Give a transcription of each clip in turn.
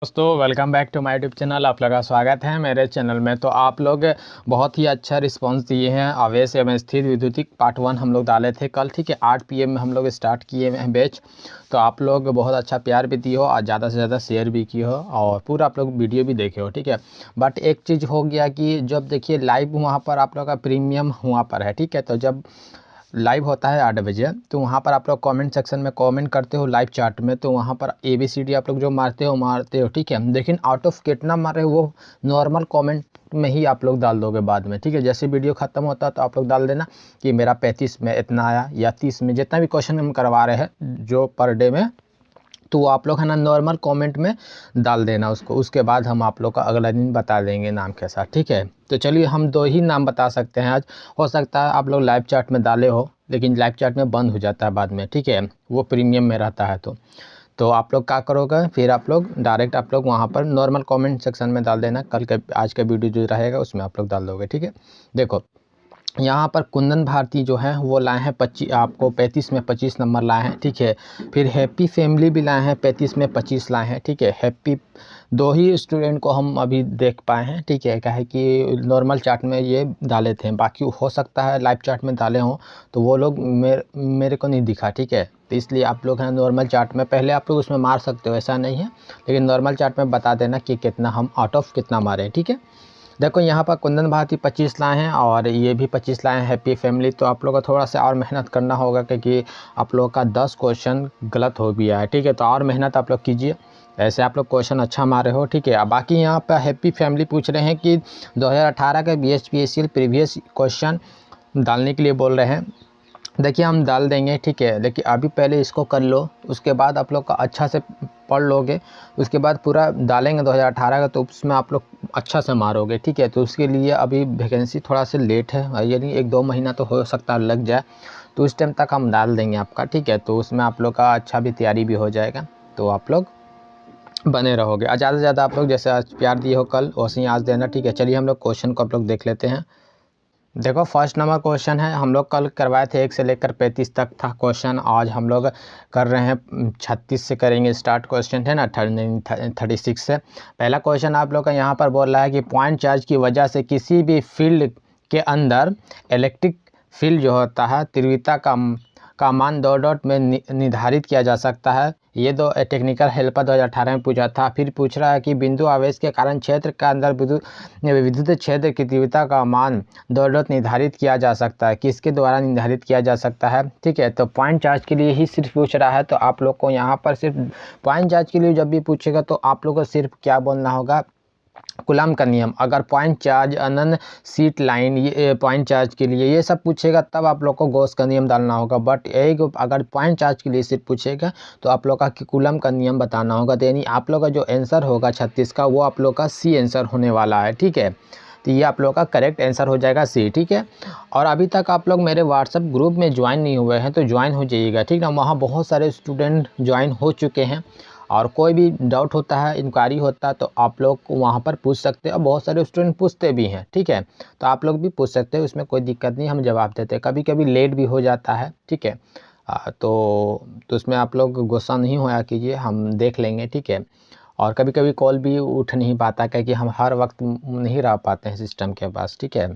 दोस्तों welcome back to my YouTube channel. आप लोगों का स्वागत है मेरे चैनल में। तो आप लोग बहुत ही अच्छा रिस्पांस दिए हैं। अवैध एवं स्थिर विद्युतिक पार्ट 1 हम लोग डाले थे कल, ठीक है। 8 PM में हम लोग स्टार्ट किए हैं बैच। तो आप लोग बहुत अच्छा प्यार भी दिए हो और ज़्यादा से ज़्यादा शेयर भी किए हो और पूरा आप लोग वीडियो भी देखे हो, ठीक है। बट एक चीज़ हो गया कि जब देखिए लाइव वहाँ पर आप लोग का प्रीमियम वहाँ पर है, ठीक है। तो जब लाइव होता है 8 बजे तो वहाँ पर आप लोग कमेंट सेक्शन में कमेंट करते हो लाइव चैट में, तो वहाँ पर ABCD आप लोग जो मारते हो, ठीक है। लेकिन आउट ऑफ कितना मारे वो नॉर्मल कमेंट में ही आप लोग डाल दोगे बाद में, ठीक है। जैसे वीडियो ख़त्म होता है तो आप लोग डाल देना कि मेरा 35 में इतना आया या 30 में, जितना भी क्वेश्चन हम करवा रहे हैं जो पर डे में, तो वो आप लोग है ना नॉर्मल कमेंट में डाल देना उसको। उसके बाद हम आप लोग का अगला दिन बता देंगे नाम के साथ, ठीक है। तो चलिए हम 2 ही नाम बता सकते हैं आज। हो सकता है आप लोग लाइव चैट में डाले हो लेकिन लाइव चैट में बंद हो जाता है बाद में, ठीक है। वो प्रीमियम में रहता है। तो आप लोग क्या करोगे, फिर आप लोग डायरेक्ट आप लोग वहाँ पर नॉर्मल कमेंट सेक्शन में डाल देना। कल के आज का वीडियो जो रहेगा उसमें आप लोग डाल दोगे, ठीक है। देखो यहाँ पर कुंदन भारती जो है वो लाए हैं 25, आपको 35 में 25 नंबर लाए हैं, ठीक है। फिर हैप्पी फैमिली भी लाए हैं 35 में 25 लाए हैं, ठीक है। हैप्पी 2 ही स्टूडेंट को हम अभी देख पाए हैं, ठीक है। क्या है कि नॉर्मल चार्ट में ये डाले थे, बाकी हो सकता है लाइव चार्ट में डाले हों तो वो लोग मेरे को नहीं दिखा, ठीक है। तो इसलिए आप लोग हैं नॉर्मल चार्ट में पहले आप लोग उसमें मार सकते हो, ऐसा नहीं है, लेकिन नॉर्मल चार्ट में बता देना कि कितना हम आउट ऑफ कितना मारे, ठीक है। देखो यहाँ पर कुंदन भारती 25 लाए हैं और ये भी 25 लाए हैं हैप्पी फैमिली। तो आप लोग को थोड़ा सा और मेहनत करना होगा क्योंकि आप लोग का 10 क्वेश्चन गलत हो गया है, ठीक है। तो और मेहनत आप लोग कीजिए, ऐसे आप लोग क्वेश्चन अच्छा मारे हो, ठीक है। अब बाकी यहाँ पर हैप्पी फैमिली पूछ रहे हैं कि 2018 का BHPSCL प्रीवियस क्वेश्चन डालने के लिए बोल रहे हैं। देखिए हम डाल देंगे, ठीक है, लेकिन अभी पहले इसको कर लो, उसके बाद आप लोग का अच्छा से पढ़ लोगे, उसके बाद पूरा डालेंगे 2018 का, तो उसमें आप लोग अच्छा से मारोगे, ठीक है। तो उसके लिए अभी वैकेंसी थोड़ा सा लेट है, यानी 1-2 महीना तो हो सकता है लग जाए, तो उस टाइम तक हम डाल देंगे आपका, ठीक है। तो उसमें आप लोग का अच्छा भी तैयारी भी हो जाएगा, तो आप लोग बने रहोगे। और ज़्यादा से ज़्यादा आप लोग जैसे आज प्यार दिए हो कल वैसे ही आज देना, ठीक है। चलिए हम लोग क्वेश्चन को आप लोग देख लेते हैं। देखो फर्स्ट नंबर क्वेश्चन है, हम लोग कल करवाए थे 1 से लेकर 35 तक था क्वेश्चन। आज हम लोग कर रहे हैं 36 से करेंगे स्टार्ट, क्वेश्चन है ना 36 से। पहला क्वेश्चन आप लोग का यहाँ पर बोल रहा है कि पॉइंट चार्ज की वजह से किसी भी फील्ड के अंदर इलेक्ट्रिक फील्ड जो होता है तीव्रता का मान 2 डॉट में निर्धारित किया जा सकता है। ये टेक्निकल हेल्पर 2018 में पूछा था। फिर पूछ रहा है कि बिंदु आवेश के कारण क्षेत्र के अंदर विद्युत क्षेत्र की तीव्रता का मान 2 डॉट निर्धारित किया जा सकता है, किसके द्वारा निर्धारित किया जा सकता है, ठीक है। तो पॉइंट चार्ज के लिए ही सिर्फ पूछ रहा है, तो आप लोग को यहाँ पर सिर्फ पॉइंट चार्ज के लिए जब भी पूछेगा तो आप लोग को सिर्फ क्या बोलना होगा, कूलम्ब का नियम। अगर पॉइंट चार्ज अनंत सीट लाइन ये पॉइंट चार्ज के लिए ये सब पूछेगा तब आप लोग को गॉस का नियम डालना होगा। बट एक अगर पॉइंट चार्ज के लिए सिर्फ पूछेगा तो आप लोग का कूलम्ब का नियम बताना होगा। तो यानी आप लोग का जो आंसर होगा 36 का वो आप लोग का C आंसर होने वाला है, ठीक है। तो ये आप लोग का करेक्ट आंसर हो जाएगा C, ठीक है। और अभी तक आप लोग मेरे व्हाट्सअप ग्रुप में ज्वाइन नहीं हुए हैं तो ज्वाइन हो जाइएगा, ठीक ना। वहाँ बहुत सारे स्टूडेंट ज्वाइन हो चुके हैं और कोई भी डाउट होता है, इंक्वायरी होता है तो आप लोग वहाँ पर पूछ सकते हैं और बहुत सारे स्टूडेंट पूछते भी हैं, ठीक है। तो आप लोग भी पूछ सकते हैं, उसमें कोई दिक्कत नहीं, हम जवाब देते हैं। कभी कभी लेट भी हो जाता है, ठीक है। तो उसमें आप लोग गुस्सा नहीं होया कीजिए, हम देख लेंगे, ठीक है। और कभी कभी कॉल भी उठ नहीं पाता क्योंकि हम हर वक्त नहीं रह पाते हैं सिस्टम के पास, ठीक है।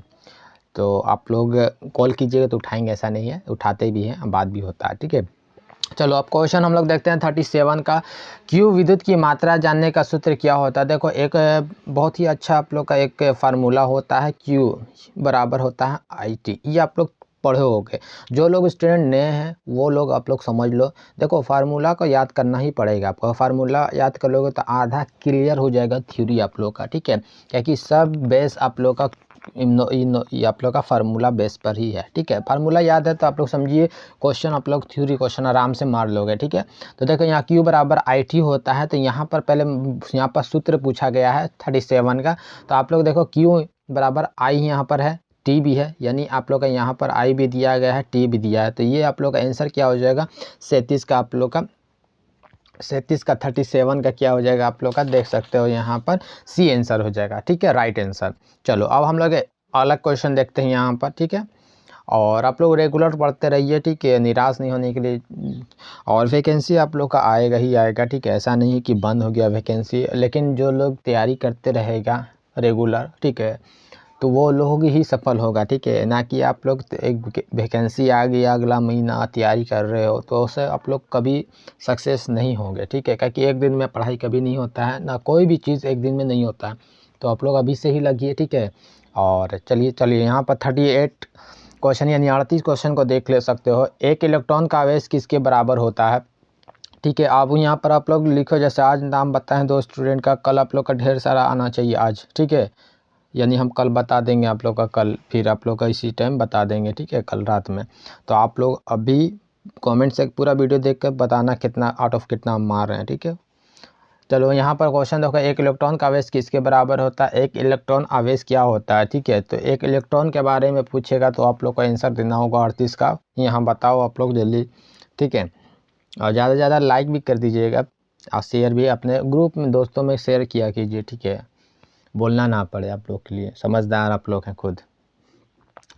तो आप लोग कॉल कीजिएगा तो उठाएंगे, ऐसा नहीं है, उठाते भी हैं, बात भी होता है, ठीक है। चलो अब क्वेश्चन हम लोग देखते हैं 37 का। क्यू विद्युत की मात्रा जानने का सूत्र क्या होता है। देखो एक बहुत ही अच्छा आप लोग का एक फार्मूला होता है, क्यू बराबर होता है IT। ये आप लोग पढ़े होगे, जो लोग स्टूडेंट नए हैं वो लोग आप लोग समझ लो। देखो फार्मूला को याद करना ही पड़ेगा आपको, फार्मूला याद कर लोगे तो आधा क्लियर हो जाएगा थ्योरी आप लोग का, ठीक है। क्योंकि सब बेस आप लोग का ये आप लोग का फार्मूला बेस पर ही है, ठीक है। फार्मूला याद है तो आप लोग समझिए क्वेश्चन आप लोग थ्योरी क्वेश्चन आराम से मार लोगे, ठीक है। तो देखो यहाँ Q बराबर IT होता है, तो यहाँ पर पहले यहाँ पर सूत्र पूछा गया है 37 का। तो आप लोग देखो Q बराबर I यहाँ पर है, T भी है, यानी आप लोग का यहाँ पर I भी दिया गया है, T भी दिया है। तो ये आप लोग का आंसर क्या हो जाएगा 37 का, आप लोग का 37 का 37 का क्या हो जाएगा आप लोग का, देख सकते हो यहाँ पर C आंसर हो जाएगा, ठीक है, राइट आंसर। चलो अब हम लोग अलग क्वेश्चन देखते हैं यहाँ पर, ठीक है। और आप लोग रेगुलर पढ़ते रहिए, ठीक है, निराश नहीं होने के लिए। और वैकेंसी आप लोग का आएगा ही आएगा, ठीक है, ऐसा नहीं है कि बंद हो गया वैकेंसी, लेकिन जो लोग तैयारी करते रहेगा रेगुलर, ठीक है, तो वो लोग ही सफल होगा, ठीक है, ना कि आप लोग एक वैकेंसी आ गई अगला महीना तैयारी कर रहे हो तो उससे आप लोग कभी सक्सेस नहीं होंगे, ठीक है, क्योंकि एक दिन में पढ़ाई कभी नहीं होता है, ना कोई भी चीज़ एक दिन में नहीं होता है। तो आप लोग अभी से ही लगिए, ठीक है। और चलिए यहाँ पर 38 क्वेश्चन यानी 38 क्वेश्चन को देख ले सकते हो। एक इलेक्ट्रॉन का आवेश किसके बराबर होता है, ठीक है। अब यहाँ पर आप लोग लिखो, जैसे आज नाम बताएं 2 स्टूडेंट का, कल आप लोग का ढेर सारा आना चाहिए आज, ठीक है, यानी हम कल बता देंगे आप लोग का, कल फिर आप लोग का इसी टाइम बता देंगे, ठीक है, कल रात में। तो आप लोग अभी कमेंट से पूरा वीडियो देखकर बताना कितना आउट ऑफ कितना हम मार रहे हैं, ठीक है। चलो यहाँ पर क्वेश्चन देखो, एक इलेक्ट्रॉन का आवेश किसके बराबर होता है। एक इलेक्ट्रॉन आवेश क्या होता है, ठीक है। तो एक इलेक्ट्रॉन के बारे में पूछेगा तो आप लोग को आंसर देना होगा 38 का। यहाँ बताओ आप लोग जल्दी, ठीक है। और ज़्यादा से ज़्यादा लाइक भी कर दीजिएगा और शेयर भी अपने ग्रुप में दोस्तों में शेयर किया कीजिए, ठीक है, बोलना ना पड़े आप लोग के लिए, समझदार आप लोग हैं खुद।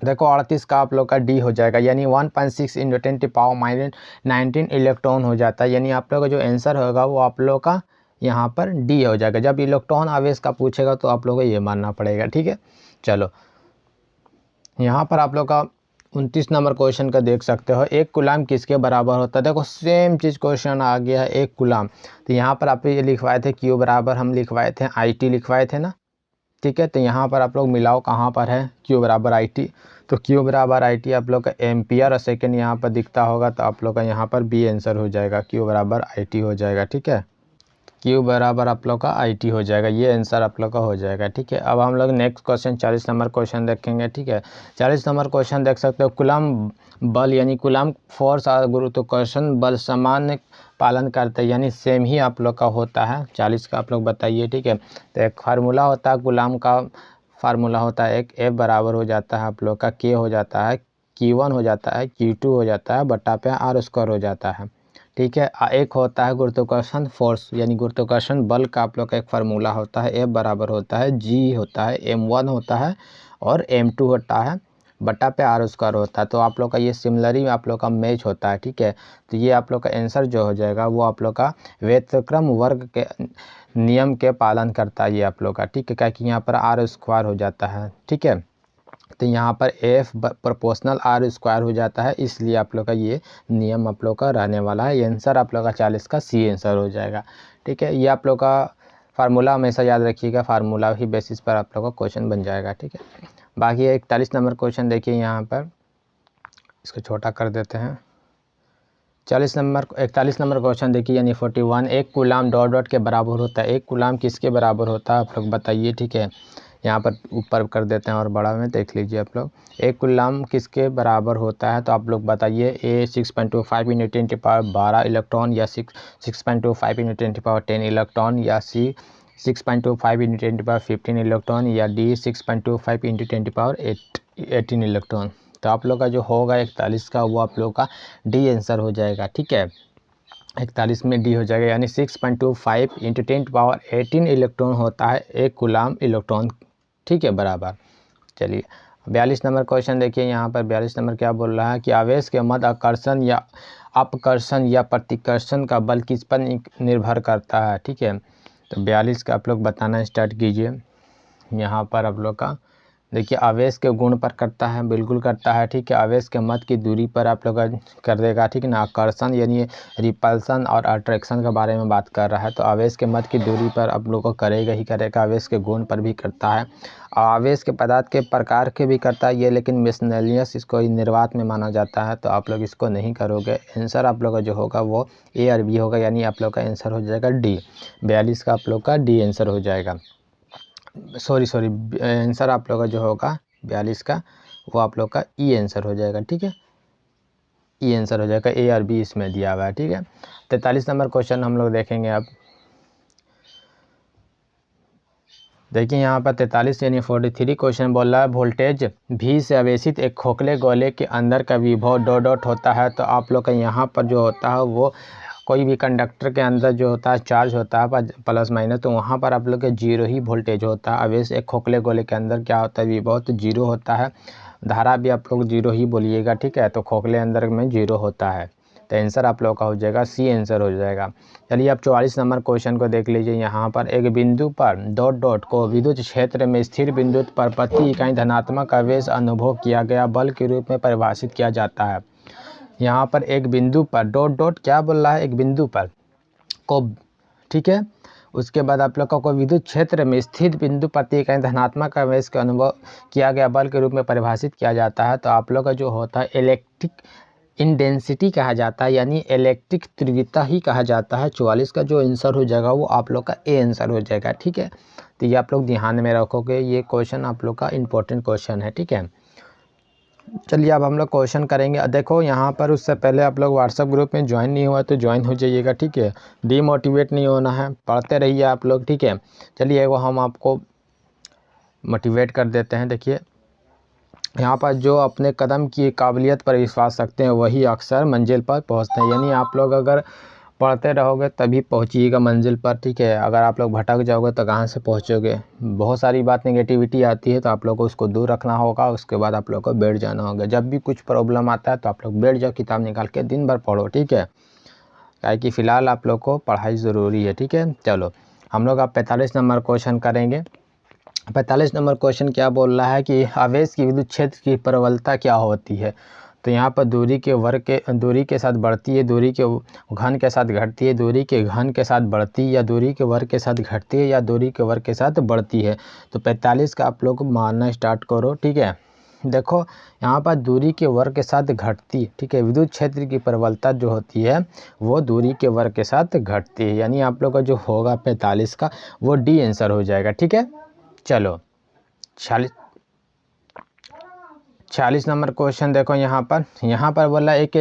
देखो 38 का आप लोग का डी हो जाएगा, यानी 1.6 × 10⁻19 इलेक्ट्रॉन हो जाता है, यानी आप लोग का जो आंसर होगा वो आप लोग का यहाँ पर डी हो जाएगा। जब इलेक्ट्रॉन आवेश का पूछेगा तो आप लोग को ये मानना पड़ेगा, ठीक है। चलो यहाँ पर आप लोग का 29 नंबर क्वेश्चन का देख सकते हो, एक कूलाम किसके बराबर होता है। देखो सेम चीज़ क्वेश्चन आ गया है, एक कूलाम। तो यहाँ पर आप ये लिखवाए थे क्यू बराबर, हम लिखवाए थे IT लिखवाए थे ना, ठीक है। तो यहाँ पर आप लोग मिलाओ कहाँ पर है, क्यू बराबर IT। तो क्यू बराबर IT आप लोग का एम्पियर और सेकंड यहाँ पर दिखता होगा, तो आप लोग का यहाँ पर बी आंसर हो जाएगा, क्यू बराबर IT हो जाएगा, ठीक है। क्यू बराबर आप लोग का IT हो जाएगा, ये आंसर आप लोग का हो जाएगा, ठीक है। अब हम लोग नेक्स्ट क्वेश्चन 40 नंबर क्वेश्चन देखेंगे, ठीक है। 40 नंबर क्वेश्चन देख सकते हो, कूलाम बल यानी कूलाम फोर्स और गुरुत्वाकर्षण बल समान पालन करते हैं, यानी सेम ही आप लोग का होता है। 40 का आप लोग बताइए, ठीक है। तो एक फार्मूला होता है कूलाम का, फार्मूला होता है एक F बराबर हो जाता है आप लोग का K हो जाता है, Q1 हो जाता है, Q2 हो जाता है, बटा पे R² हो जाता है, ठीक है। एक होता है गुरुत्वाकर्षण फोर्स यानी गुरुत्वाकर्षण बल का आप लोग का एक फार्मूला होता है, F बराबर होता है G होता है, M1 होता है और M2 होता है, बटा पे R² होता है। तो आप लोग का ये सिमिलरी आप लोग का मैच होता है, ठीक है। तो ये आप लोग का आंसर जो हो जाएगा वो आप लोग का व्यतिक्रम वर्ग के नियम के पालन करता है ये आप लोग का, ठीक है, क्योंकि यहाँ पर R² हो जाता है, ठीक है। तो यहाँ पर F प्रोपोर्शनल R² हो जाता है, इसलिए आप लोग का ये नियम आप लोग का रहने वाला है। ये आंसर आप लोग का 40 का C आंसर हो जाएगा, ठीक है। ये आप लोग का फार्मूला हमेशा याद रखिएगा, फार्मूला ही बेसिस पर आप लोग का क्वेश्चन बन जाएगा, ठीक है। बाकी 41 नंबर क्वेश्चन देखिए, यहाँ पर इसको छोटा कर देते हैं। 41 नंबर क्वेश्चन देखिए, यानी 41, एक कूलाम डॉट डॉट के बराबर होता है। एक कूलाम किसके बराबर होता है आप लोग बताइए, ठीक है। यहाँ पर ऊपर कर देते हैं और बड़ा में देख लीजिए आप लोग, एक कूलाम किसके बराबर होता है, तो आप लोग बताइए। A 6.25 × 10⁻12 इलेक्ट्रॉन, या 6.25 × 10⁻10 इलेक्ट्रॉन, या C 6.25 × 10⁻15 इलेक्ट्रॉन, या D 6.25 × 10⁻18 इलेक्ट्रॉन। तो आप लोग का जो होगा 41 का वो आप लोग का डी आंसर हो जाएगा, ठीक है। 41 में डी हो जाएगा, यानी 6.25 × 10⁻18 इलेक्ट्रॉन होता है एक कूलाम इलेक्ट्रॉन, ठीक है, बराबर। चलिए 42 नंबर क्वेश्चन देखिए, यहाँ पर 42 नंबर क्या बोल रहा है कि आवेश के मध्य आकर्षण या अपकर्षण या प्रतिकर्षण का बल किस पर निर्भर करता है, ठीक है। तो 42 का आप लोग बताना स्टार्ट कीजिए। यहाँ पर आप लोग का देखिए आवेश के गुण पर करता है, बिल्कुल करता है, ठीक है। आवेश के मध्य की दूरी पर आप लोग कर देगा, ठीक है ना। आकर्षण यानी रिपल्सन और अट्रैक्शन के बारे में बात कर रहा है, तो आवेश के मध्य की दूरी पर आप लोग को करेगा ही करेगा। आवेश के गुण पर भी करता है, आवेश के पदार्थ के प्रकार के भी करता है ये, लेकिन मिसलेनियस इसको निर्वात में माना जाता है, तो आप लोग इसको नहीं करोगे। आंसर आप लोग का जो होगा वो A और B होगा, यानी आप लोग का आंसर हो जाएगा D। 42 का आप लोग का D आंसर हो जाएगा। सॉरी आंसर आप लोग का जो होगा 42 का वो आप लोग का ई आंसर हो जाएगा, ठीक है। ई आंसर हो जाएगा, A और B इसमें दिया हुआ है, ठीक है। 43 नंबर क्वेश्चन हम लोग देखेंगे अब। देखिए यहाँ पर 43 यानी 43 क्वेश्चन बोल रहा है, वोल्टेज V से आवेशित एक खोखले गोले के अंदर का विभव डॉट डॉट होता है। तो आप लोग का यहाँ पर जो होता है वो कोई भी कंडक्टर के अंदर जो होता है चार्ज होता है प्लस माइनस, तो वहाँ पर आप लोग के जीरो ही वोल्टेज होता है। आवेश एक खोखले गोले के अंदर क्या होता है, विभव तो जीरो होता है। धारा भी आप लोग 0 ही बोलिएगा, ठीक है। तो खोखले अंदर में 0 होता है, तो आंसर आप लोग का हो जाएगा सी आंसर हो जाएगा। चलिए अब 44 नंबर क्वेश्चन को देख लीजिए। यहाँ पर एक बिंदु पर डॉट डॉट को विद्युत क्षेत्र में स्थिर बिंदु पर प्रति इकाई धनात्मक आवेश अनुभव किया गया बल के रूप में परिभाषित किया जाता है। यहाँ पर एक बिंदु पर डॉट डॉट क्या बोल रहा है, एक बिंदु पर को, ठीक है। उसके बाद आप लोग का कोई विद्युत क्षेत्र में स्थित बिंदु प्रति इकाई धनात्मक आवेश का अनुभव किया गया बल के रूप में परिभाषित किया जाता है। तो आप लोग का जो होता है इलेक्ट्रिक इंटेंसिटी कहा जाता है, यानी इलेक्ट्रिक तीव्रता ही कहा जाता है। 44 का जो आंसर हो जाएगा वो आप लोग का ए आंसर हो जाएगा, ठीक है। तो ये आप लोग ध्यान में रखोगे, ये क्वेश्चन आप लोग का इम्पोर्टेंट क्वेश्चन है, ठीक है। चलिए अब हम लोग क्वेश्चन करेंगे। देखो यहाँ पर उससे पहले आप लोग व्हाट्सएप ग्रुप में ज्वाइन नहीं हुआ तो ज्वाइन हो जाइएगा, ठीक है। डीमोटिवेट नहीं होना है, पढ़ते रहिए आप लोग, ठीक है। चलिए वो हम आपको मोटिवेट कर देते हैं। देखिए यहाँ पर जो अपने कदम की काबिलियत पर विश्वास रखते हैं वही अक्सर मंजिल पर पहुँचते हैं। यानी आप लोग अगर पढ़ते रहोगे तभी पहुँचिएगा मंजिल पर, ठीक है। अगर आप लोग भटक जाओगे तो कहाँ से पहुँचोगे। बहुत सारी बात नेगेटिविटी आती है तो आप लोग को उसको दूर रखना होगा। उसके बाद आप लोग को बैठ जाना होगा। जब भी कुछ प्रॉब्लम आता है तो आप लोग बैठ जाओ, किताब निकाल के दिन भर पढ़ो, ठीक है। क्या कि फ़िलहाल आप लोग को पढ़ाई ज़रूरी है, ठीक है। चलो हम लोग अब 45 नंबर क्वेश्चन करेंगे। 45 नंबर क्वेश्चन क्या बोल रहा है कि आवेश की विद्युत क्षेत्र की प्रबलता क्या होती है। तो यहाँ पर दूरी के साथ बढ़ती है, दूरी के घन के साथ घटती है, दूरी के घन के साथ बढ़ती है, या दूरी के वर्ग के साथ घटती है, या दूरी के वर्ग के साथ बढ़ती है। तो 45 का आप लोग मानना स्टार्ट करो, ठीक है। देखो यहाँ पर दूरी के वर्ग के साथ घटती, ठीक है। विद्युत क्षेत्र की प्रबलता जो होती है वो दूरी के वर्ग के साथ घटती है, यानी आप लोग का जो होगा 45 का वो डी आंसर हो जाएगा, ठीक है। चलो 46 नंबर क्वेश्चन देखो। यहाँ पर बोला एक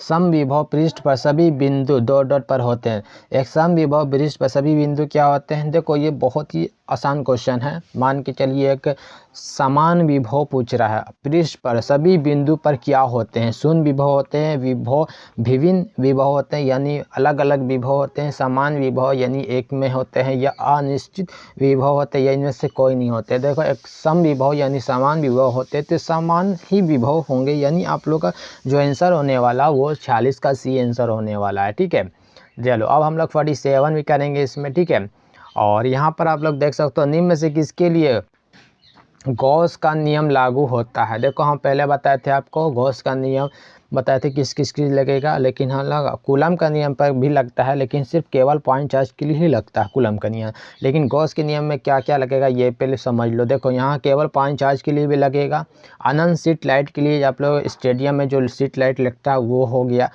समविभव पृष्ठ पर सभी बिंदु डॉट डॉट पर होते हैं। एक समविभव पृष्ठ पर सभी बिंदु क्या होते हैं। देखो ये बहुत ही आसान क्वेश्चन है। मान के चलिए एक समान विभव पूछ रहा है, पृष्ठ पर सभी बिंदु पर क्या होते हैं। शून्य विभव होते हैं, विभिन्न विभव होते हैं यानी अलग अलग विभव होते हैं, समान विभव यानी एक में होते हैं, या अनिश्चित विभव होते हैं या इनमें से कोई नहीं होते। देखो एक सम विभव यानी समान विभव होते तो समान ही विभव होंगे, यानी आप लोग का जो आंसर होने वाला वो 46 का सी आंसर होने वाला है, ठीक है। चलो अब हम लोग 47 भी करेंगे इसमें, ठीक है। और यहाँ पर आप लोग देख सकते हो निम्न में से किसके लिए गॉस का नियम लागू होता है। देखो हम पहले बताए थे आपको गॉस का नियम बताए थे किस किस की लगेगा, लेकिन हाँ कूलम का नियम पर भी लगता है, लेकिन सिर्फ केवल पॉइंट चार्ज के लिए ही लगता है कूलम का नियम। लेकिन गॉस के नियम में क्या क्या लगेगा ये पहले समझ लो। देखो यहाँ केवल पॉइंट चार्ज के लिए भी लगेगा, अनंत सीट लाइट के लिए आप लोग स्टेडियम में जो सीट लाइट लगता है वो हो गया,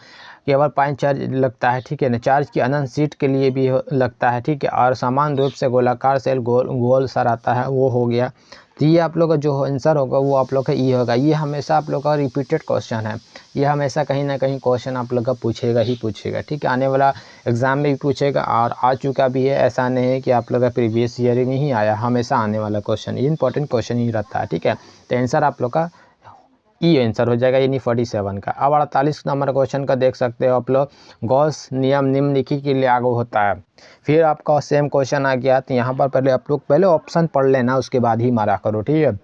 केवल पॉइंट चार्ज लगता है, ठीक है ना। चार्ज की अनंत सीट के लिए भी लगता है, ठीक है। और समान रूप से गोलाकार सेल गोल सर आता है वो हो गया। तो ये आप लोग का जो आंसर होगा वो आप लोग का ई होगा। ये हमेशा आप लोग का रिपीटेड क्वेश्चन है, ये हमेशा कहीं ना कहीं क्वेश्चन आप लोग का पूछेगा ही पूछेगा, ठीक है। आने वाला एग्जाम में भी पूछेगा और आ चुका भी है, ऐसा नहीं है कि आप लोग का प्रीवियस ईयर में ही आया, हमेशा आने वाला क्वेश्चन इंपॉर्टेंट क्वेश्चन ही रहता है, ठीक है। तो आंसर आप लोग का ई आंसर हो जाएगा यानी 47 का। अब 48 नंबर क्वेश्चन का देख सकते हो आप लोग, गॉस नियम निम्नलिखित के लिए लागू होता है। फिर आपका सेम क्वेश्चन आ गया, तो यहाँ पर पहले आप लोग पहले ऑप्शन पढ़ लेना, उसके बाद ही मारा करो, ठीक है।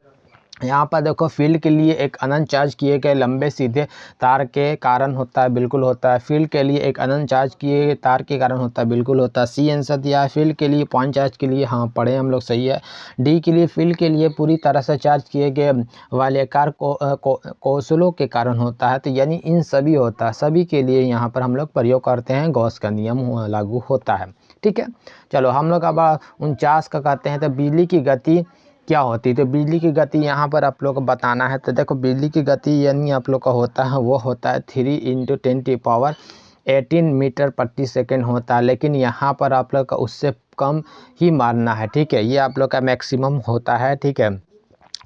यहाँ पर देखो फील्ड के लिए एक अनंत चार्ज किए गए लंबे सीधे तार के कारण होता है, बिल्कुल होता है। फील्ड के लिए एक अनंत चार्ज किए गए तार के कारण होता है, बिल्कुल होता है। सी आंसर दिया है। फील्ड के लिए पॉइंट चार्ज के लिए हाँ पढ़े हम लोग, सही है। डी के लिए फील्ड के लिए पूरी तरह से चार्ज किए गए वालेकार कौशलों के कारण होता है। तो यानी इन सभी होता है, सभी के लिए यहाँ पर हम लोग प्रयोग करते हैं, गॉस का नियम लागू होता है, ठीक है। चलो हम लोग अब 49 का कहते हैं। तो बिजली की गति क्या होती है। तो बिजली की गति यहाँ पर आप लोग को बताना है। तो देखो बिजली की गति यानी आप लोग का होता है वो होता है 3 × 10⁻18 मीटर प्रति सेकेंड होता है, लेकिन यहाँ पर आप लोग का उससे कम ही मारना है, ठीक है। ये आप लोग का मैक्सिमम होता है, ठीक है,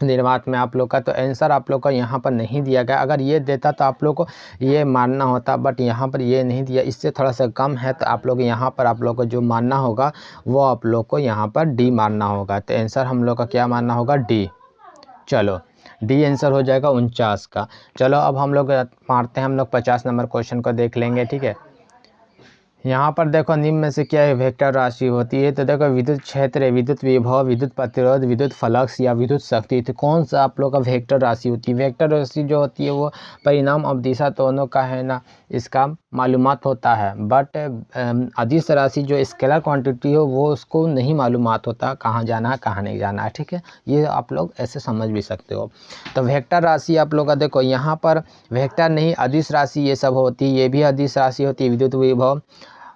निर्वात में आप लोग का। तो आंसर आप लोग का यहाँ पर नहीं दिया गया। अगर ये देता तो आप लोग को ये मानना होता, बट यहाँ पर ये नहीं दिया, इससे थोड़ा सा कम है। तो आप लोग यहाँ पर आप लोग को जो मानना होगा वो आप लोग को यहाँ पर डी मानना होगा। तो आंसर हम लोग का क्या मानना होगा, डी। चलो डी आंसर हो जाएगा 49 का। चलो अब हम लोग मारते हैं, हम लोग 50 नंबर क्वेश्चन को देख लेंगे, ठीक है। यहाँ पर देखो निम्न में से क्या है वेक्टर राशि होती है। तो देखो विद्युत क्षेत्र, विद्युत विभव, विद्युत प्रतिरोध, विद्युत फ्लक्स या विद्युत शक्ति। तो कौन सा आप लोग का वेक्टर राशि होती है? वेक्टर राशि जो होती है वो परिणाम और दिशा दोनों का है ना, इसका मालूमात होता है। बट अदिश राशि जो स्केलर क्वांटिटी हो वो उसको नहीं मालूमात होता कहाँ जाना है कहाँ नहीं जाना है। ठीक है, ये आप लोग ऐसे समझ भी सकते हो। तो वेक्टर राशि आप लोग का देखो यहाँ पर वेक्टर नहीं अदिश राशि ये सब होती है, ये भी अदिश राशि होती है। विद्युत विभव,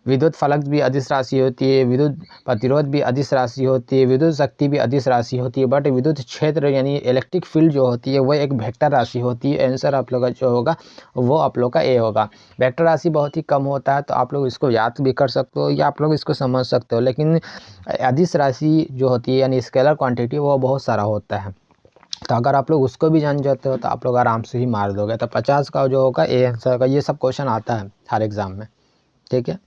विद्युत फ्लक्स भी अदिश राशि होती है, विद्युत प्रतिरोध भी अदिश राशि होती है, विद्युत शक्ति भी अदिश राशि होती है। बट विद्युत क्षेत्र यानी इलेक्ट्रिक फील्ड जो होती है वो एक वेक्टर राशि होती है। आंसर आप लोग का जो होगा वो आप लोग का ए होगा। वेक्टर राशि बहुत ही कम होता है, तो आप लोग इसको याद भी कर सकते हो या आप लोग इसको समझ सकते हो। लेकिन अदिश राशि जो होती है यानी स्केलर क्वांटिटी वो बहुत सारा होता है। तो अगर आप लोग उसको भी जान जाते हो तो आप लोग आराम से ही मार दोगे। तो 50 का जो होगा ए आंसर का। ये सब क्वेश्चन आता है हर एग्ज़ाम में। ठीक है,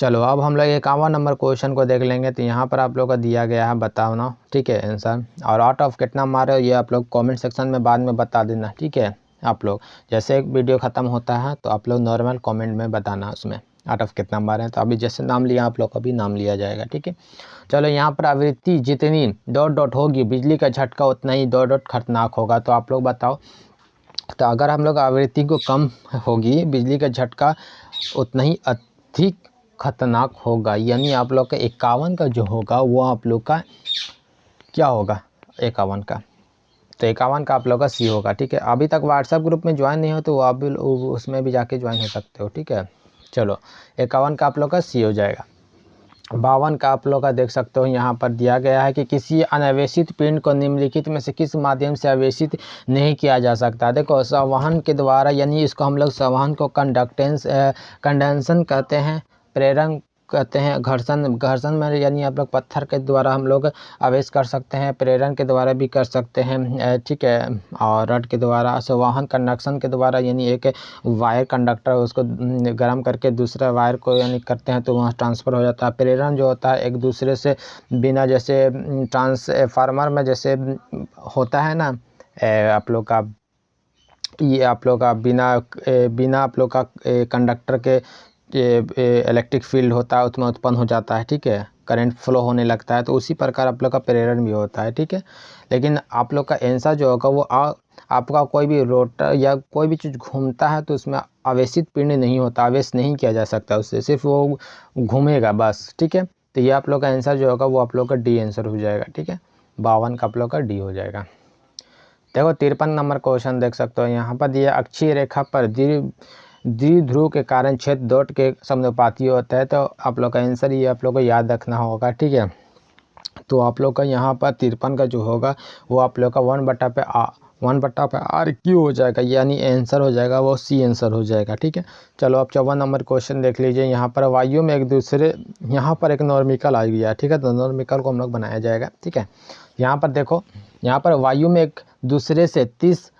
चलो अब हम लोग 51 नंबर क्वेश्चन को देख लेंगे। तो यहाँ पर आप लोग का दिया गया है, बताओ ना। ठीक है, आंसर और आउट ऑफ कितना मारे ये आप लोग कमेंट सेक्शन में बाद में बता देना। ठीक है, आप लोग जैसे एक वीडियो ख़त्म होता है तो आप लोग नॉर्मल कमेंट में बताना उसमें आउट ऑफ कितना मारे हैं। तो अभी जैसे नाम लिया आप लोग का भी नाम लिया जाएगा। ठीक है, चलो यहाँ पर आवृत्ति जितनी डॉट डॉट होगी बिजली का झटका उतना ही डॉट डॉट खतरनाक होगा। तो आप लोग बताओ। तो अगर हम लोग आवृत्ति को कम होगी बिजली का झटका उतना ही अधिक खतरनाक होगा। यानी आप लोग का 51 का जो होगा वो आप लोग का क्या होगा 51 का। तो 51 का आप लोग का सी होगा। ठीक है, अभी तक व्हाट्सएप ग्रुप में ज्वाइन नहीं हो तो आप भी उसमें भी जाके ज्वाइन हो सकते हो। ठीक है, चलो 51 का आप लोग का सी हो जाएगा। 52 का आप लोग का देख सकते हो यहाँ पर दिया गया है कि किसी अनावेशित पिंड को निम्नलिखित में से किस माध्यम से आवेशित नहीं किया जा सकता। देखो संवहन के द्वारा, यानी इसको हम लोग संवहन को कंडेंसन कहते हैं, प्रेरण कहते हैं, घर्षण में यानी आप लोग पत्थर के द्वारा हम लोग आवेश कर सकते हैं, प्रेरण के द्वारा भी कर सकते हैं। ठीक है, और रड के द्वारा, संवहन कंडक्शन के द्वारा यानी एक वायर कंडक्टर उसको गर्म करके दूसरा वायर को यानी करते हैं तो वहाँ ट्रांसफ़र हो जाता है। प्रेरण जो होता है एक दूसरे से बिना, जैसे ट्रांसफार्मर में जैसे होता है ना आप लोग का, ये आप लोग का बिना आप लोग का कंडक्टर के इलेक्ट्रिक फील्ड होता है उसमें उत्पन्न हो जाता है। ठीक है, करंट फ्लो होने लगता है। तो उसी प्रकार आप लोग का प्रेरण भी होता है। ठीक है, लेकिन आप लोग का आंसर जो होगा वो आपका कोई भी रोटर या कोई भी चीज़ घूमता है तो उसमें आवेशित पिंड नहीं होता, आवेश नहीं किया जा सकता उससे, सिर्फ वो घूमेगा बस। ठीक है, तो ये आप लोग का आंसर जो होगा वो आप लोग का डी आंसर हो जाएगा। ठीक है, 52 का आप लोग का डी हो जाएगा। देखो 53 नंबर क्वेश्चन देख सकते हो यहाँ पर दिया अक्षीय रेखा पर द्विध्रुव के कारण क्षेत्र डॉट के समानुपाती होता है। तो आप लोग का आंसर ये आप लोग को याद रखना होगा। ठीक है, तो आप लोग का यहाँ पर 53 का जो होगा वो आप लोग का 1/पे आर क्यू हो जाएगा, यानी आंसर हो जाएगा वो सी आंसर हो जाएगा। ठीक है, चलो अब 54 नंबर क्वेश्चन देख लीजिए। यहाँ पर वायु में एक दूसरे, यहाँ पर एक नॉर्मिकल आ गया। ठीक है, तो नॉर्मिकल को हम लोग बनाया जाएगा। ठीक है, यहाँ पर देखो, यहाँ पर वायु में एक दूसरे से 30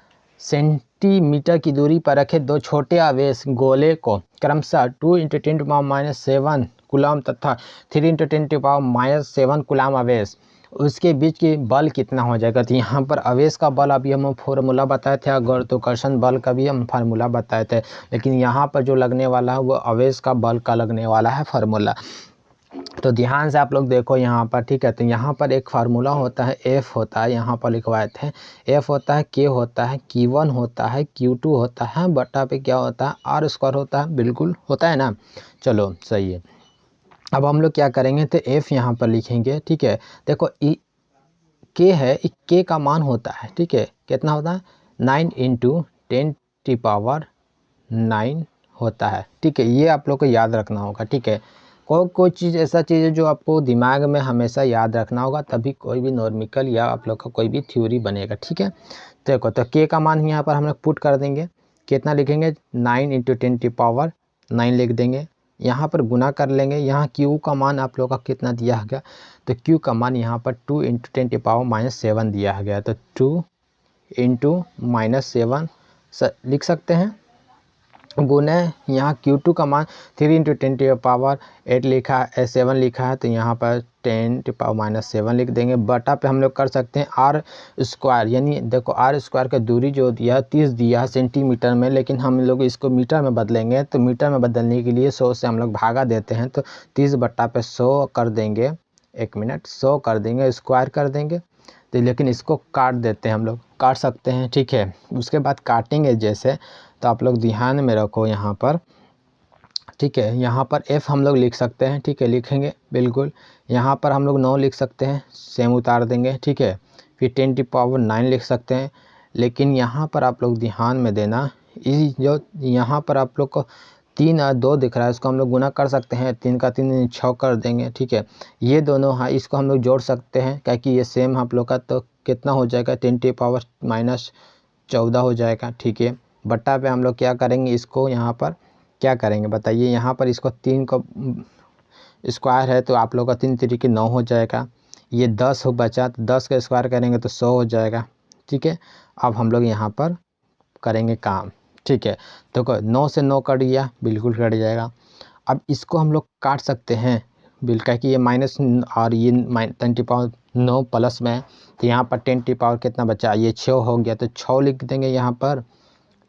सेंटीमीटर की दूरी पर रखे दो छोटे आवेश गोले को क्रमशः 2 × 10⁻⁷ कूलम तथा 3 × 10⁻⁷ कूलम आवेश, उसके बीच की बल कितना हो जाएगा। तो यहाँ पर आवेश का बल अभी हम फॉर्मूला बताए थे, गुरुत्वाकर्षण बल का भी हम फार्मूला बताए थे, लेकिन यहाँ पर जो लगने वाला है वो आवेश का बल का लगने वाला है फार्मूला। तो ध्यान से आप लोग देखो यहाँ पर। ठीक है, तो यहाँ पर एक फार्मूला होता है, एफ होता है, यहाँ पर लिखवाए थे, एफ होता है, के होता है, Q1 होता है, Q2 होता है, बटा पे क्या होता है आर स्क्वायर होता है। बिल्कुल होता है ना, चलो सही है। अब हम लोग क्या करेंगे तो एफ यहाँ पर लिखेंगे। ठीक है, देखो के है, के का मान होता है, ठीक है, कितना होता है 9 × 10⁹ होता है। ठीक है, ये आप लोग को याद रखना होगा। ठीक है, कोई चीज़ ऐसा चीज़ है जो आपको दिमाग में हमेशा याद रखना होगा, तभी कोई भी नॉर्मिकल या आप लोग का कोई भी थ्योरी बनेगा। ठीक है, देखो तो के का मान यहाँ पर हम लोग पुट कर देंगे, कितना लिखेंगे 9 × 10⁹ लिख देंगे, यहाँ पर गुना कर लेंगे। यहाँ क्यू का मान आप लोग का कितना दिया गया, तो क्यू का मान यहाँ पर 2 × 10⁻⁷ दिया गया, तो 2 × -7 लिख सकते हैं। गुने यहाँ Q2 का मान 3 × 10⁻8 लिखा है, 7 लिखा है, तो यहाँ पर 10⁻7 लिख देंगे। बटा पे हम लोग कर सकते हैं आर स्क्वायर, यानी देखो आर स्क्वायर का दूरी जो दिया है 30 दिया है सेंटीमीटर में, लेकिन हम लोग इसको मीटर में बदलेंगे। तो मीटर में बदलने के लिए 100 से हम लोग भागा देते हैं, तो 30/100 कर देंगे। 1 मिनट, 100 कर देंगे, स्क्वायर कर देंगे। तो लेकिन इसको काट देते हैं, हम लोग काट सकते हैं, ठीक है। उसके बाद काटेंगे जैसे, तो आप लोग ध्यान में रखो यहाँ पर, ठीक है। यहाँ पर f हम लोग लिख सकते हैं, ठीक है, लिखेंगे बिल्कुल। यहाँ पर हम लोग 9 लिख सकते हैं, सेम उतार देंगे, ठीक है। फिर 10⁻9 लिख सकते हैं, लेकिन यहाँ पर आप लोग ध्यान में देना, इस जो यहाँ पर आप लोग को 3 और 2 दिख रहा है, इसको हम लोग गुना कर सकते हैं। 3 का 3 6 कर देंगे, ठीक है। ये दोनों हाँ, इसको हम लोग जोड़ सकते हैं, क्या कि ये सेम आप लोग का, तो कितना हो जाएगा 10⁻14 हो जाएगा, ठीक है। बट्टा पे हम लोग क्या करेंगे, इसको यहाँ पर क्या करेंगे बताइए। यहाँ पर इसको 3 का स्क्वायर है, तो आप लोग का 3 3 9 हो जाएगा। ये 10 हो बचा, तो 10 का स्क्वायर करेंगे तो 100 हो जाएगा, ठीक है। अब हम लोग यहाँ पर करेंगे काम, ठीक है। तो 9 से 9 कट गया, बिल्कुल कट जाएगा। अब इसको हम लोग काट सकते हैं, बिल्कुल, कि ये माइनस और ये 10⁻9 प्लस में है, तो यहाँ पर 10 कितना बचा, ये 6 हो गया, तो 6 लिख देंगे यहाँ पर,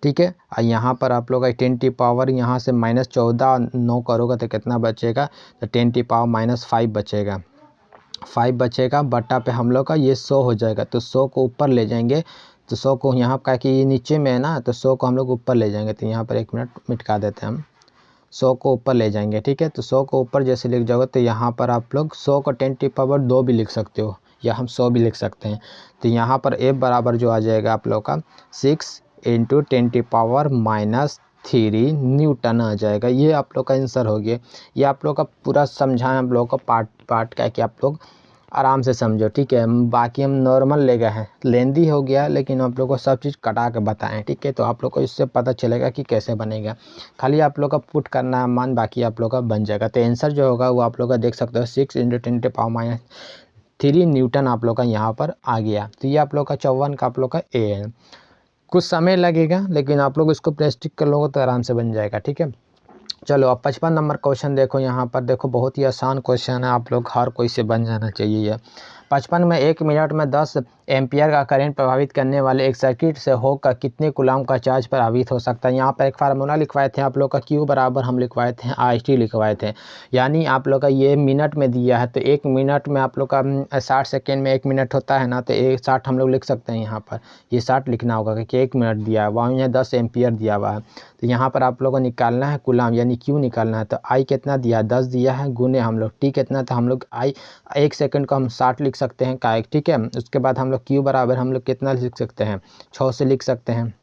ठीक है। और यहाँ पर आप लोग का 10 यहाँ से -14 9 करोगे तो कितना बचेगा, तो 10⁻5 बचेगा, 5 बचेगा। बटा पे हम लोग का ये 100 हो जाएगा, तो 100 को ऊपर ले जाएंगे। तो 100 को यहाँ का कि ये नीचे में है ना, तो 100 को हम लोग ऊपर ले जाएंगे। तो यहाँ पर 1 मिनट मिटका देते हैं हम, 100 को ऊपर ले जाएंगे, ठीक है। तो 100 को ऊपर जैसे लिख जाओगे, तो यहाँ पर आप लोग 100 को 10⁻2 भी लिख सकते हो, या हम 100 भी लिख सकते हैं। तो यहाँ पर f बराबर जो आ जाएगा आप लोग का 6 × 10⁻³ न्यूटन आ जाएगा। ये आप लोग का आंसर हो गया। ये आप लोग का पूरा समझाएं, आप लोग का पार्ट का, कि आप लोग आराम से समझो, ठीक है। बाकी हम नॉर्मल ले गए हैं, लेंदी हो गया, लेकिन आप लोग को सब चीज़ कटा के बताएं, ठीक है। तो आप लोग को इससे पता चलेगा कि कैसे बनेगा। खाली आप लोग का पुट करना है मान, बाकी आप लोग का बन जाएगा। तो आंसर जो होगा वो आप लोग का देख सकते हो, 6 × 10⁻³ न्यूटन आप लोग का यहाँ पर आ गया। तो ये आप लोग का 54 का आप लोग का ए है। कुछ समय लगेगा, लेकिन आप लोग इसको प्लास्टिक कर लोगे तो आराम से बन जाएगा, ठीक है। चलो अब 55 नंबर क्वेश्चन देखो। यहाँ पर देखो, बहुत ही आसान क्वेश्चन है, आप लोग हर कोई से बन जाना चाहिए ये। 55 में 1 मिनट में 10 एम्पियर का करंट प्रभावित करने वाले एक सर्किट से होकर कितने कूलम्ब का चार्ज प्रभावित हो सकता है। यहाँ पर एक फार्मूला लिखवाए थे आप लोग का, Q बराबर हम लिखवाए थे I/t लिखवाए थे। यानी आप लोग का ये मिनट में दिया है, तो 1 मिनट में आप लोग का 60 सेकेंड में 1 मिनट होता है ना, तो 60 हम लोग लिख सकते हैं। यहाँ पर ये 60 लिखना होगा, क्योंकि 1 मिनट दिया है, वहाँ यहाँ 10 एम्पियर दिया हुआ है। तो यहाँ पर आप लोगों को निकालना है कूलम्ब, यानी Q निकालना है। तो I कितना दिया है, 10 दिया है, गुने हम लोग T कितना, तो हम लोग I 1 सेकंड को हम 60 लिख सकते हैं का, ठीक है। उसके बाद हम लोग Q बराबर हम लोग कितना लिख सकते हैं, 6 से लिख सकते हैं।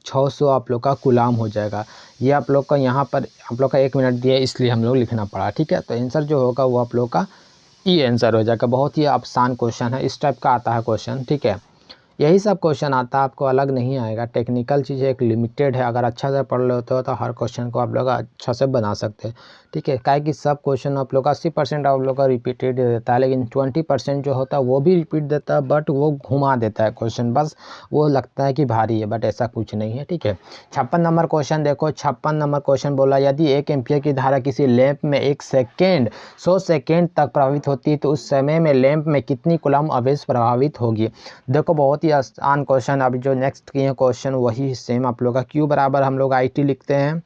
600 आप लोग का कूलम्ब हो जाएगा। ये आप लोग का यहाँ पर आप लोग का 1 मिनट दिया, इसलिए हम लोग लिखना पड़ा, ठीक है। तो आंसर जो होगा वो आप लोग का ये आंसर हो जाएगा। बहुत ही आसान क्वेश्चन है, इस टाइप का आता है क्वेश्चन, ठीक है। यही सब क्वेश्चन आता है, आपको अलग नहीं आएगा। टेक्निकल चीज़ एक लिमिटेड है, अगर अच्छा से पढ़ लेते हो तो हर क्वेश्चन को आप लोग अच्छा से बना सकते हैं, ठीक है। काहे कि सब क्वेश्चन आप लोग का 80% आप लोग का रिपीटेड देता है, लेकिन 20% जो होता है वो भी रिपीट देता है, बट वो घुमा देता है क्वेश्चन, बस वो लगता है कि भारी है, बट ऐसा कुछ नहीं है, ठीक है। 56 नंबर क्वेश्चन देखो। 56 नंबर क्वेश्चन बोला, यदि 1 एम्पियर की धारा किसी लैंप में 100 सेकेंड तक प्रभावित होती है, तो उस समय में लैंप में कितनी कूलम्ब आवेश प्रभावित होगी। देखो बहुत ही आसान क्वेश्चन। अभी जो नेक्स्ट किए क्वेश्चन वही सेम आप लोग का। Q बराबर हम लोग I/t लिखते हैं,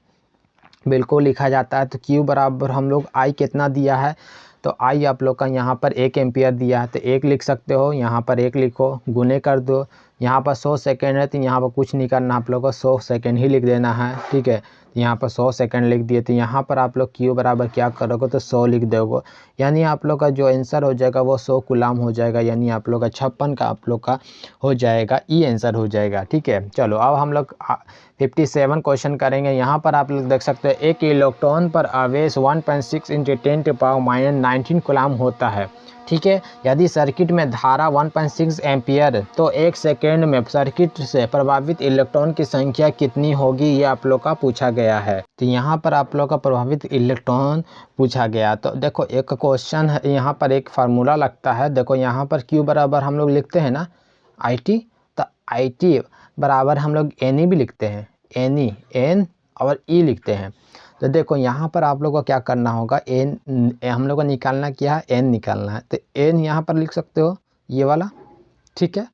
बिल्कुल लिखा जाता है। तो Q बराबर हम लोग I कितना दिया है, तो I आप लोग का यहाँ पर 1 एम्पियर दिया है, तो 1 लिख सकते हो, यहाँ पर 1 लिखो, गुने कर दो। यहाँ पर 100 सेकेंड है, तो यहाँ पर कुछ नहीं करना, आप लोग को 100 सेकेंड ही लिख देना है, ठीक है। यहाँ पर 100 सेकेंड लिख दिए, तो यहाँ पर आप लोग Q बराबर क्या करोगे, तो 100 लिख दोगे, यानी आप लोग का जो आंसर हो जाएगा वो 100 कूलम्ब हो जाएगा। यानी आप लोग का 56 का आप लोग का हो जाएगा, ये आंसर हो जाएगा, ठीक है। चलो अब हम लोग 57 क्वेश्चन करेंगे। यहाँ पर आप लोग देख सकते हैं, एक इलेक्ट्रॉन पर आवेश 1.6 × 10⁻19 कूलम्ब होता है, ठीक है। यदि सर्किट में धारा 1.6 एम्पियर, तो 1 सेकेंड में सर्किट से प्रभावित इलेक्ट्रॉन की संख्या कितनी होगी, ये आप लोग का पूछा गया है। तो यहाँ पर आप लोग का प्रभावित इलेक्ट्रॉन पूछा गया। तो देखो एक क्वेश्चन है, यहाँ पर एक फार्मूला लगता है। देखो यहाँ पर Q बराबर हम लोग लिखते हैं ना I/t, तो I/t बराबर हम लोग NE भी लिखते हैं, NE और ई लिखते हैं। तो देखो यहाँ पर आप लोग को क्या करना होगा, एन हम लोग को निकालना क्या है, एन निकालना है। तो एन यहाँ पर लिख सकते हो ये वाला, ठीक है,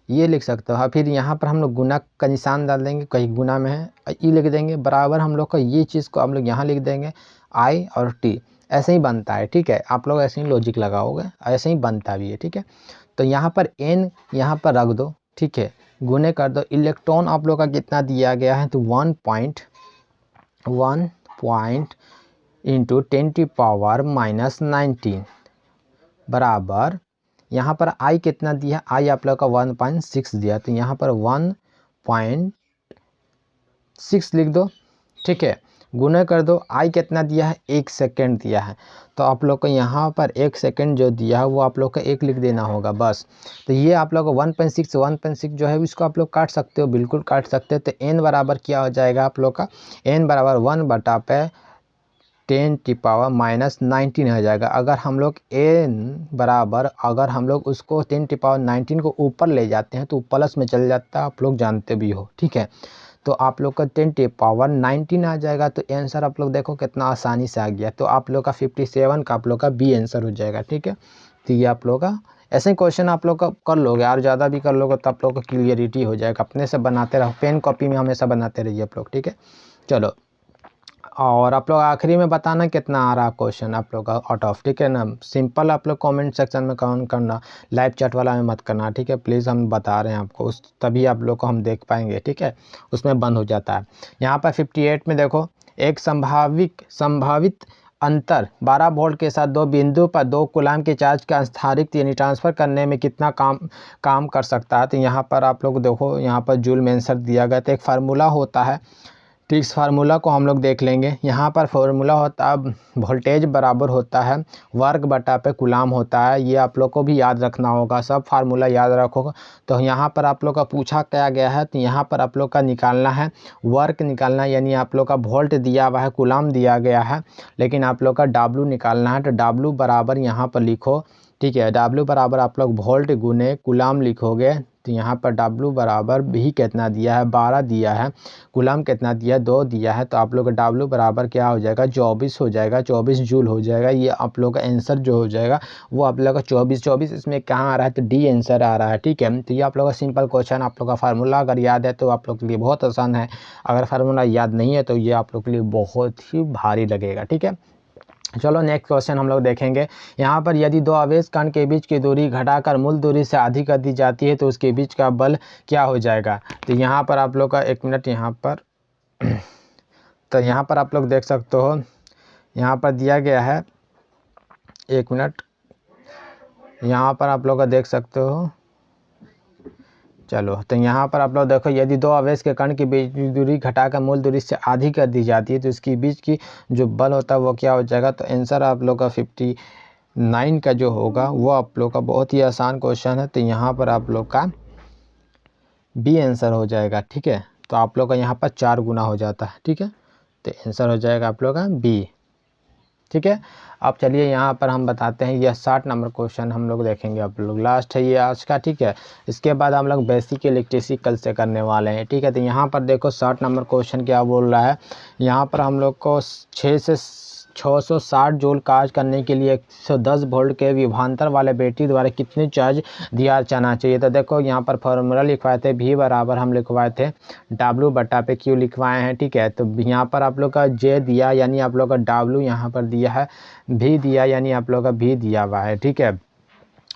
ये लिख सकते हो। हाँ, फिर यहाँ पर हम लोग गुना का निशान डाल देंगे, कहीं गुना में है, ई लिख देंगे बराबर हम लोग का ये चीज़ को हम लोग यहाँ लिख देंगे आई और टी। ऐसे ही बनता है, ठीक है, आप लोग ऐसे ही लॉजिक लगाओगे, ऐसे ही बनता भी है, ठीक है। तो यहाँ पर एन यहाँ पर रख दो, ठीक है, गुने कर दो। इलेक्ट्रॉन आप लोग का कितना दिया गया है, तो 1 इंटू 10⁻⁻19 बराबर यहाँ पर आई कितना दिया, आई आप लोग का 1.6 दिया, तो यहाँ पर 1.6 लिख दो, ठीक है, गुना कर दो। आई कितना दिया है, 1 सेकेंड दिया है, तो आप लोग को यहाँ पर 1 सेकेंड जो दिया है वो आप लोग का 1 लिख देना होगा बस। तो ये आप लोग को 1.6 जो है इसको आप लोग काट सकते हो, बिल्कुल काट सकते हो। तो एन बराबर क्या हो जाएगा आप लोग का, एन बराबर 1/10⁻⁻19 हो जाएगा। अगर हम लोग एन बराबर, अगर हम लोग उसको 10⁻19 को ऊपर ले जाते हैं तो प्लस में चल जाता है, आप लोग जानते भी हो, ठीक है। तो आप लोग का 10⁻19 आ जाएगा। तो आंसर आप लोग देखो कितना आसानी से आ गया। तो आप लोग का 57 का आप लोग का बी आंसर हो जाएगा, ठीक है। तो ये आप लोग का ऐसे ही क्वेश्चन आप लोग का कर लोगे, और ज़्यादा भी कर लोगे तो आप लोग का क्लियरिटी हो जाएगा। अपने से बनाते रहो, पेन कॉपी में हमेशा बनाते रहिए आप लोग, ठीक है। चलो, और आप लोग आखिरी में बताना कितना आ रहा क्वेश्चन आप लोग का आउट ऑफ, ठीक है ना। सिंपल आप लोग कमेंट सेक्शन में कमेंट करना, लाइव चैट वाला में मत करना, ठीक है प्लीज़। हम बता रहे हैं आपको, उस तभी आप लोग को हम देख पाएंगे, ठीक है, उसमें बंद हो जाता है। यहाँ पर 58 में देखो, एक संभावित अंतर 12 वोल्ट के साथ दो बिंदु पर 2 कूलाम के चार्ज का स्थानांतरित यानी ट्रांसफ़र करने में कितना काम कर सकता है। तो यहाँ पर आप लोग देखो, यहाँ पर जूल में आंसर दिया गया। तो एक फार्मूला होता है, ठीक, इस फार्मूला को हम लोग देख लेंगे। यहाँ पर फार्मूला होता है, वोल्टेज बराबर होता है वर्ग बटा पे कूलाम होता है। ये आप लोग को भी याद रखना होगा, सब फार्मूला याद रखोगा। तो यहाँ पर आप लोग का पूछा क्या गया है, तो यहाँ पर आप लोग का निकालना है वर्ग निकालना, यानी आप लोग का वोल्ट दिया हुआ है, कूलाम दिया गया है, लेकिन आप लोग का डब्लू निकालना है। तो डब्लू बराबर यहाँ पर लिखो, ठीक है, डब्लू बराबर आप लोग वोल्ट गुने कूलाम लिखोगे। तो यहाँ पर डब्लू बराबर भी कितना दिया है, 12 दिया है, कूलाम कितना दिया, 2 दिया है। तो आप लोग का डब्लू बराबर क्या हो जाएगा, 24 हो जाएगा, 24 जूल हो जाएगा। ये आप लोग का आंसर जो हो जाएगा वो आप लोग का 24 इसमें कहाँ आ रहा है, तो डी आंसर आ रहा है, ठीक है। तो ये आप लोग का सिंपल क्वेश्चन, आप लोग का फार्मूला अगर याद है तो आप लोग के लिए बहुत आसान है, अगर फार्मूला याद नहीं है तो ये आप लोग के लिए बहुत ही भारी लगेगा, ठीक है। चलो नेक्स्ट क्वेश्चन हम लोग देखेंगे। यहाँ पर यदि दो आवेश कण के बीच की दूरी घटाकर मूल दूरी से अधिक कर दी जाती है तो उसके बीच का बल क्या हो जाएगा। तो यहाँ पर आप लोग का 1 मिनट यहाँ पर तो यहाँ पर आप लोग देख सकते हो, यहाँ पर दिया गया है, 1 मिनट, यहाँ पर आप लोग का देख सकते हो। चलो, तो यहाँ पर आप लोग देखो, यदि दो आवेश के कण की बीच की दूरी घटाकर मूल दूरी से आधी कर दी जाती है तो इसके बीच की जो बल होता है वो क्या हो जाएगा। तो आंसर आप लोग का 59 का जो होगा वो आप लोग का बहुत ही आसान क्वेश्चन है। तो यहाँ पर आप लोग का बी आंसर हो जाएगा, ठीक है। तो आप लोग का यहाँ पर 4 गुना हो जाता है, ठीक है। तो आंसर हो जाएगा आप लोग का बी, ठीक है। अब चलिए यहाँ पर हम बताते हैं, यह 60 नंबर क्वेश्चन हम लोग देखेंगे, आप लोग लास्ट है ये आज का, ठीक है। इसके बाद हम लोग बेसिक इलेक्ट्रिसिटी कल से करने वाले हैं, ठीक है। तो यहाँ पर देखो 60 नंबर क्वेश्चन क्या बोल रहा है, यहाँ पर हम लोग को 660 जूल चार्ज करने के लिए 110 वोल्ट के विभवांतर वाले बैटरी द्वारा कितने चार्ज दिया जाना चाहिए। तो देखो यहाँ पर फॉर्मूला लिखवाए थे, भी बराबर हम लिखवाए थे डब्लू बटा पे क्यू लिखवाए हैं, ठीक है। तो यहाँ पर आप लोग का जे दिया यानी आप लोग का डब्लू यहाँ पर दिया है, भी दिया यानी आप लोग का भी दिया हुआ है, ठीक है,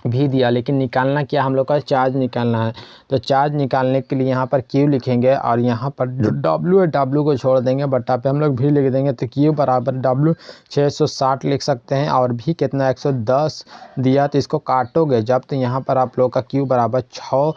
भी दिया। लेकिन निकालना क्या, हम लोग का चार्ज निकालना है। तो चार्ज निकालने के लिए यहाँ पर क्यू लिखेंगे और यहाँ पर जो डब्लू है डब्लू को छोड़ देंगे, बटा पे हम लोग भी लिख देंगे। तो क्यू बराबर डब्लू 660 लिख सकते हैं, और भी कितना 110 दिया। तो इसको काटोगे जब, तो यहाँ पर आप लोग का क्यू बराबर 6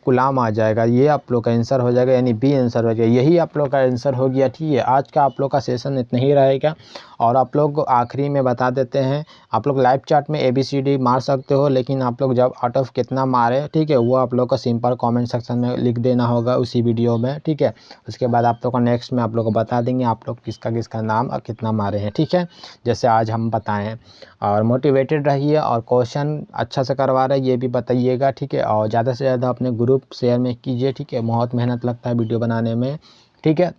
कूलाम आ जाएगा। ये आप लोग का आंसर हो जाएगा, यानी बी आंसर हो जाएगा। यही आप लोग का आंसर हो गया, ठीक है। आज का आप लोग का सेशन इतना ही रहेगा। और आप लोग आखिरी में बता देते हैं, आप लोग लाइव चार्ट में ABCD मार सकते हो, लेकिन आप लोग जब आउट ऑफ कितना मारे, ठीक है, वो आप लोग का सिंपल कमेंट सेक्शन में लिख देना होगा उसी वीडियो में, ठीक है। उसके बाद आप लोग का नेक्स्ट में आप लोग को बता देंगे आप लोग किसका किसका नाम और कितना मारे हैं, ठीक है, जैसे आज हम बताएं हैं। और मोटिवेटेड रहिए, और क्वेश्चन अच्छा से करवा रहे हैं ये भी बताइएगा, ठीक है। और ज़्यादा से ज़्यादा अपने ग्रुप शेयर में कीजिए, ठीक है, बहुत मेहनत लगता है वीडियो बनाने में, ठीक है।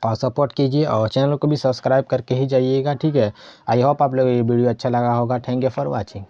और सपोर्ट कीजिए और चैनल को भी सब्सक्राइब करके ही जाइएगा, ठीक है। आई होप आप लोग ये वीडियो अच्छा लगा होगा। Thank you for watching.